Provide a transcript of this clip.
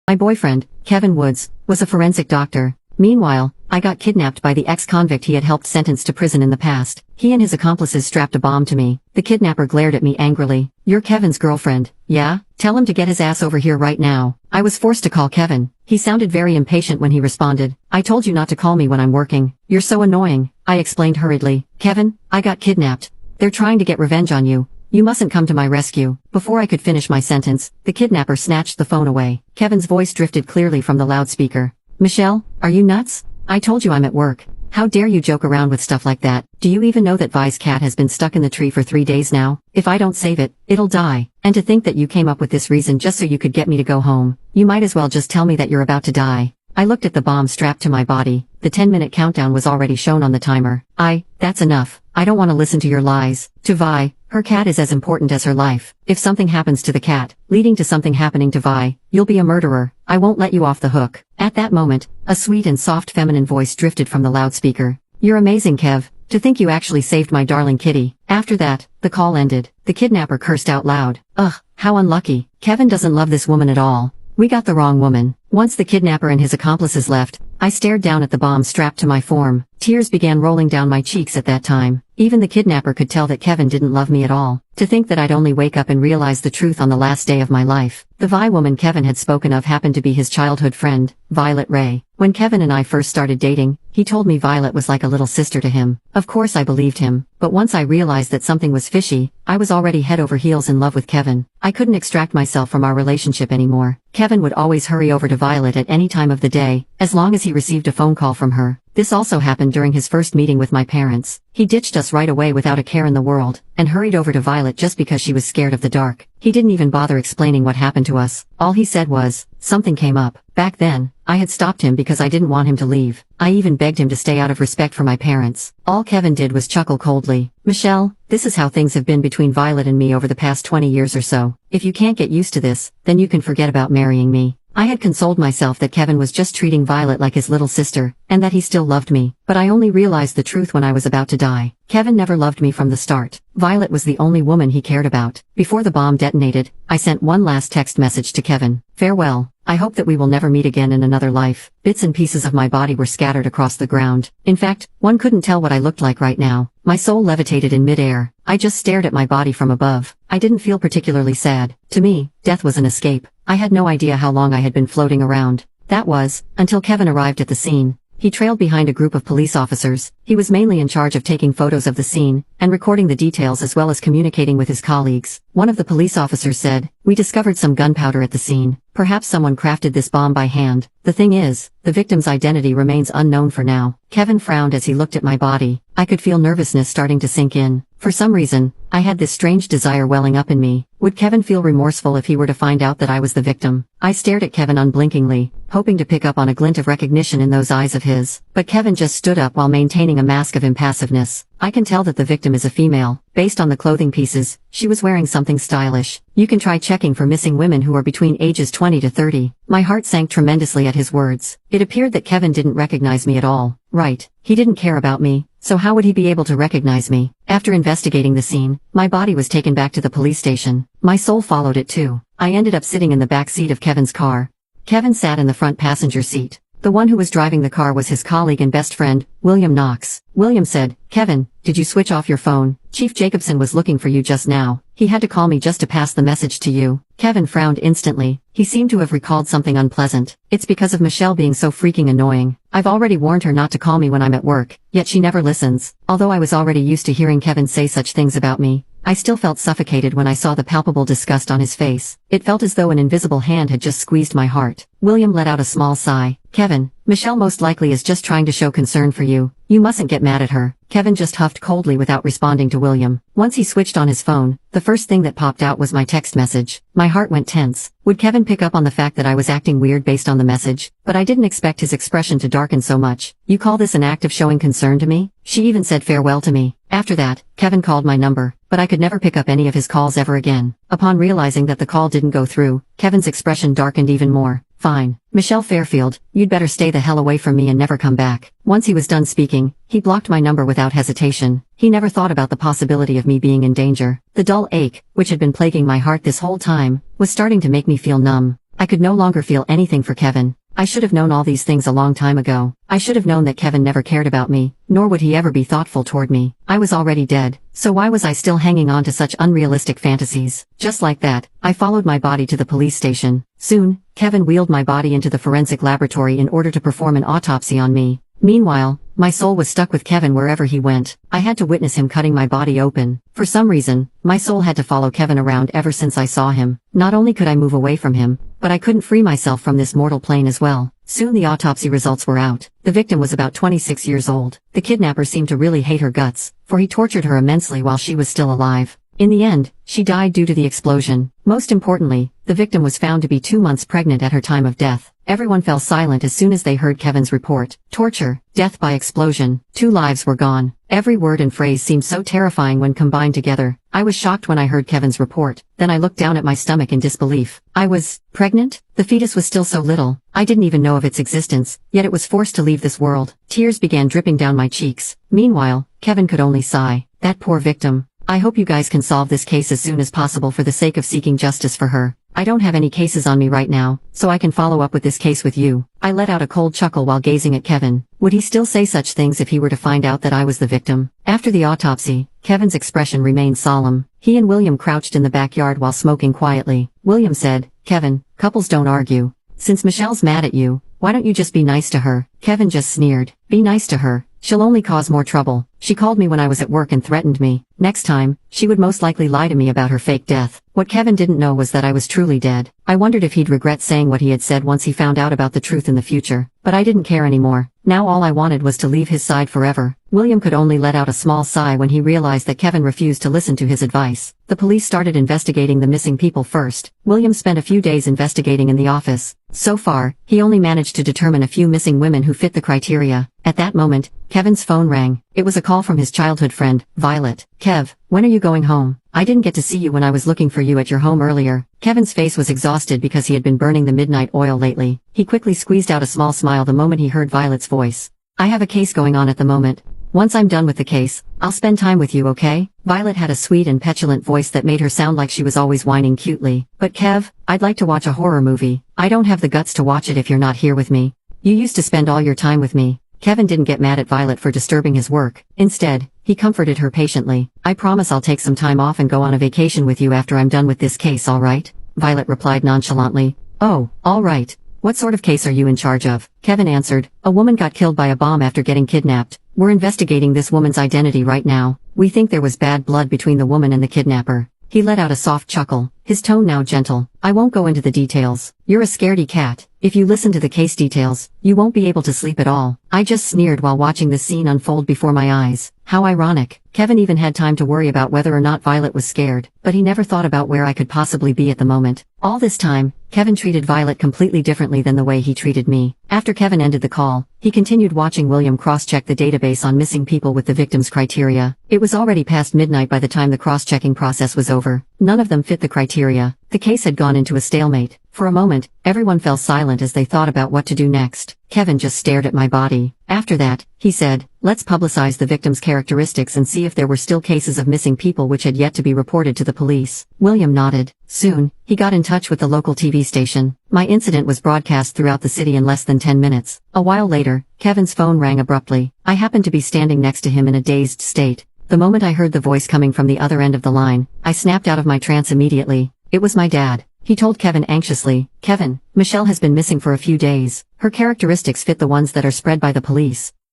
My boyfriend, Kevin Woods, was a forensic doctor. Meanwhile, I got kidnapped by the ex-convict he had helped sentence to prison in the past. He and his accomplices strapped a bomb to me. The kidnapper glared at me angrily. "You're Kevin's girlfriend, yeah? Tell him to get his ass over here right now." I was forced to call Kevin. He sounded very impatient when he responded. "I told you not to call me when I'm working. You're so annoying," I explained hurriedly. "Kevin, I got kidnapped. They're trying to get revenge on you. You mustn't come to my rescue." Before I could finish my sentence, the kidnapper snatched the phone away. Kevin's voice drifted clearly from the loudspeaker. "Michelle, are you nuts? I told you I'm at work. How dare you joke around with stuff like that? Do you even know that Vi's cat has been stuck in the tree for 3 days now? If I don't save it, it'll die. And to think that you came up with this reason just so you could get me to go home. You might as well just tell me that you're about to die." I looked at the bomb strapped to my body. The 10-minute countdown was already shown on the timer. That's enough. I don't want to listen to your lies. To Vi, her cat is as important as her life. If something happens to the cat, leading to something happening to Vi, you'll be a murderer. I won't let you off the hook. At that moment, a sweet and soft feminine voice drifted from the loudspeaker. "You're amazing, Kev. To think you actually saved my darling kitty." After that, the call ended. The kidnapper cursed out loud. "Ugh, how unlucky. Kevin doesn't love this woman at all. We got the wrong woman." Once the kidnapper and his accomplices left, I stared down at the bomb strapped to my form. Tears began rolling down my cheeks at that time. Even the kidnapper could tell that Kevin didn't love me at all. To think that I'd only wake up and realize the truth on the last day of my life. The Vi woman Kevin had spoken of happened to be his childhood friend, Violet Ray. When Kevin and I first started dating, he told me Violet was like a little sister to him. Of course I believed him, but once I realized that something was fishy, I was already head over heels in love with Kevin. I couldn't extract myself from our relationship anymore. Kevin would always hurry over to Violet at any time of the day, as long as he received a phone call from her. This also happened during his first meeting with my parents. He ditched us right away without a care in the world, and hurried over to Violet just because she was scared of the dark. He didn't even bother explaining what happened to us. All he said was, "Something came up." Back then, I had stopped him because I didn't want him to leave. I even begged him to stay out of respect for my parents. All Kevin did was chuckle coldly. "Michelle, this is how things have been between Violet and me over the past 20 years or so. If you can't get used to this, then you can forget about marrying me." I had consoled myself that Kevin was just treating Violet like his little sister, and that he still loved me, but I only realized the truth when I was about to die. Kevin never loved me from the start. Violet was the only woman he cared about. Before the bomb detonated, I sent one last text message to Kevin. "Farewell. I hope that we will never meet again in another life." Bits and pieces of my body were scattered across the ground. In fact, one couldn't tell what I looked like right now. My soul levitated in midair. I just stared at my body from above. I didn't feel particularly sad. To me, death was an escape. I had no idea how long I had been floating around. That was, until Kevin arrived at the scene. He trailed behind a group of police officers. He was mainly in charge of taking photos of the scene, and recording the details as well as communicating with his colleagues. One of the police officers said, "We discovered some gunpowder at the scene. Perhaps someone crafted this bomb by hand. The thing is, the victim's identity remains unknown for now." Kevin frowned as he looked at my body. I could feel nervousness starting to sink in. For some reason, I had this strange desire welling up in me. Would Kevin feel remorseful if he were to find out that I was the victim? I stared at Kevin unblinkingly, hoping to pick up on a glint of recognition in those eyes of his. But Kevin just stood up while maintaining a mask of impassiveness. I can tell that the victim is a female. Based on the clothing pieces, she was wearing something stylish. You can try checking for missing women who are between ages 20 to 30. My heart sank tremendously at his words. It appeared that Kevin didn't recognize me at all. Right, he didn't care about me. So how would he be able to recognize me? After investigating the scene, my body was taken back to the police station. My soul followed it too. I ended up sitting in the back seat of Kevin's car. Kevin sat in the front passenger seat. The one who was driving the car was his colleague and best friend, William Knox. William said, "Kevin, did you switch off your phone? Chief Jacobson was looking for you just now. He had to call me just to pass the message to you." Kevin frowned instantly. He seemed to have recalled something unpleasant. "It's because of Michelle being so freaking annoying. I've already warned her not to call me when I'm at work, yet she never listens." Although I was already used to hearing Kevin say such things about me, I still felt suffocated when I saw the palpable disgust on his face. It felt as though an invisible hand had just squeezed my heart. William let out a small sigh. "Kevin, Michelle most likely is just trying to show concern for you. You mustn't get mad at her." Kevin just huffed coldly without responding to William. Once he switched on his phone, the first thing that popped out was my text message. My heart went tense. Would Kevin pick up on the fact that I was acting weird based on the message? But I didn't expect his expression to darken so much. "You call this an act of showing concern to me?" She even said farewell to me. After that, Kevin called my number, but I could never pick up any of his calls ever again. Upon realizing that the call didn't go through, Kevin's expression darkened even more. "Fine. Michelle Fairfield, you'd better stay the hell away from me and never come back." Once he was done speaking, he blocked my number without hesitation. He never thought about the possibility of me being in danger. The dull ache, which had been plaguing my heart this whole time, was starting to make me feel numb. I could no longer feel anything for Kevin. I should have known all these things a long time ago. I should have known that Kevin never cared about me, nor would he ever be thoughtful toward me. I was already dead, so why was I still hanging on to such unrealistic fantasies? Just like that, I followed my body to the police station. Soon, Kevin wheeled my body into the forensic laboratory in order to perform an autopsy on me. Meanwhile, my soul was stuck with Kevin wherever he went. I had to witness him cutting my body open. For some reason, my soul had to follow Kevin around ever since I saw him. Not only could I move away from him, but I couldn't free myself from this mortal plane as well. Soon the autopsy results were out. The victim was about 26 years old. The kidnapper seemed to really hate her guts, for he tortured her immensely while she was still alive. In the end, she died due to the explosion. Most importantly, the victim was found to be 2 months pregnant at her time of death. Everyone fell silent as soon as they heard Kevin's report. Torture, death by explosion, 2 lives were gone. Every word and phrase seemed so terrifying when combined together. I was shocked when I heard Kevin's report. Then I looked down at my stomach in disbelief. I was pregnant? The fetus was still so little. I didn't even know of its existence, yet it was forced to leave this world. Tears began dripping down my cheeks. Meanwhile, Kevin could only sigh. That poor victim. I hope you guys can solve this case as soon as possible for the sake of seeking justice for her. I don't have any cases on me right now, so I can follow up with this case with you. I let out a cold chuckle while gazing at Kevin. Would he still say such things if he were to find out that I was the victim? After the autopsy, Kevin's expression remained solemn. He and William crouched in the backyard while smoking quietly. William said, "Kevin, couples don't argue. Since Michelle's mad at you, why don't you just be nice to her?" Kevin just sneered. "Be nice to her. She'll only cause more trouble. She called me when I was at work and threatened me. Next time, she would most likely lie to me about her fake death." What Kevin didn't know was that I was truly dead. I wondered if he'd regret saying what he had said once he found out about the truth in the future. But I didn't care anymore. Now all I wanted was to leave his side forever. William could only let out a small sigh when he realized that Kevin refused to listen to his advice. The police started investigating the missing people first. William spent a few days investigating in the office. So far, he only managed to determine a few missing women who fit the criteria. At that moment, Kevin's phone rang. It was a call from his childhood friend, Violet. "Kev, when are you going home? I didn't get to see you when I was looking for you at your home earlier." Kevin's face was exhausted because he had been burning the midnight oil lately. He quickly squeezed out a small smile the moment he heard Violet's voice. "I have a case going on at the moment. Once I'm done with the case, I'll spend time with you, okay?" Violet had a sweet and petulant voice that made her sound like she was always whining cutely. "But Kev, I'd like to watch a horror movie. I don't have the guts to watch it if you're not here with me. You used to spend all your time with me." Kevin didn't get mad at Violet for disturbing his work. Instead, he comforted her patiently. "I promise I'll take some time off and go on a vacation with you after I'm done with this case, all right?" Violet replied nonchalantly. "Oh, all right. What sort of case are you in charge of?" Kevin answered. "A woman got killed by a bomb after getting kidnapped. We're investigating this woman's identity right now. We think there was bad blood between the woman and the kidnapper." He let out a soft chuckle, his tone now gentle. "I won't go into the details. You're a scaredy cat. If you listen to the case details, you won't be able to sleep at all." I just sneered while watching the scene unfold before my eyes. How ironic. Kevin even had time to worry about whether or not Violet was scared, but he never thought about where I could possibly be at the moment. All this time, Kevin treated Violet completely differently than the way he treated me. After Kevin ended the call, he continued watching William cross-check the database on missing people with the victim's criteria. It was already past midnight by the time the cross-checking process was over. None of them fit the criteria. The case had gone into a stalemate. For a moment, everyone fell silent as they thought about what to do next. Kevin just stared at my body. After that, he said, "Let's publicize the victim's characteristics and see if there were still cases of missing people which had yet to be reported to the police." William nodded. Soon, he got in touch with the local TV station. My incident was broadcast throughout the city in less than 10 minutes. A while later, Kevin's phone rang abruptly. I happened to be standing next to him in a dazed state. The moment I heard the voice coming from the other end of the line, I snapped out of my trance immediately. It was my dad. He told Kevin anxiously, "Kevin, Michelle has been missing for a few days. Her characteristics fit the ones that are spread by the police."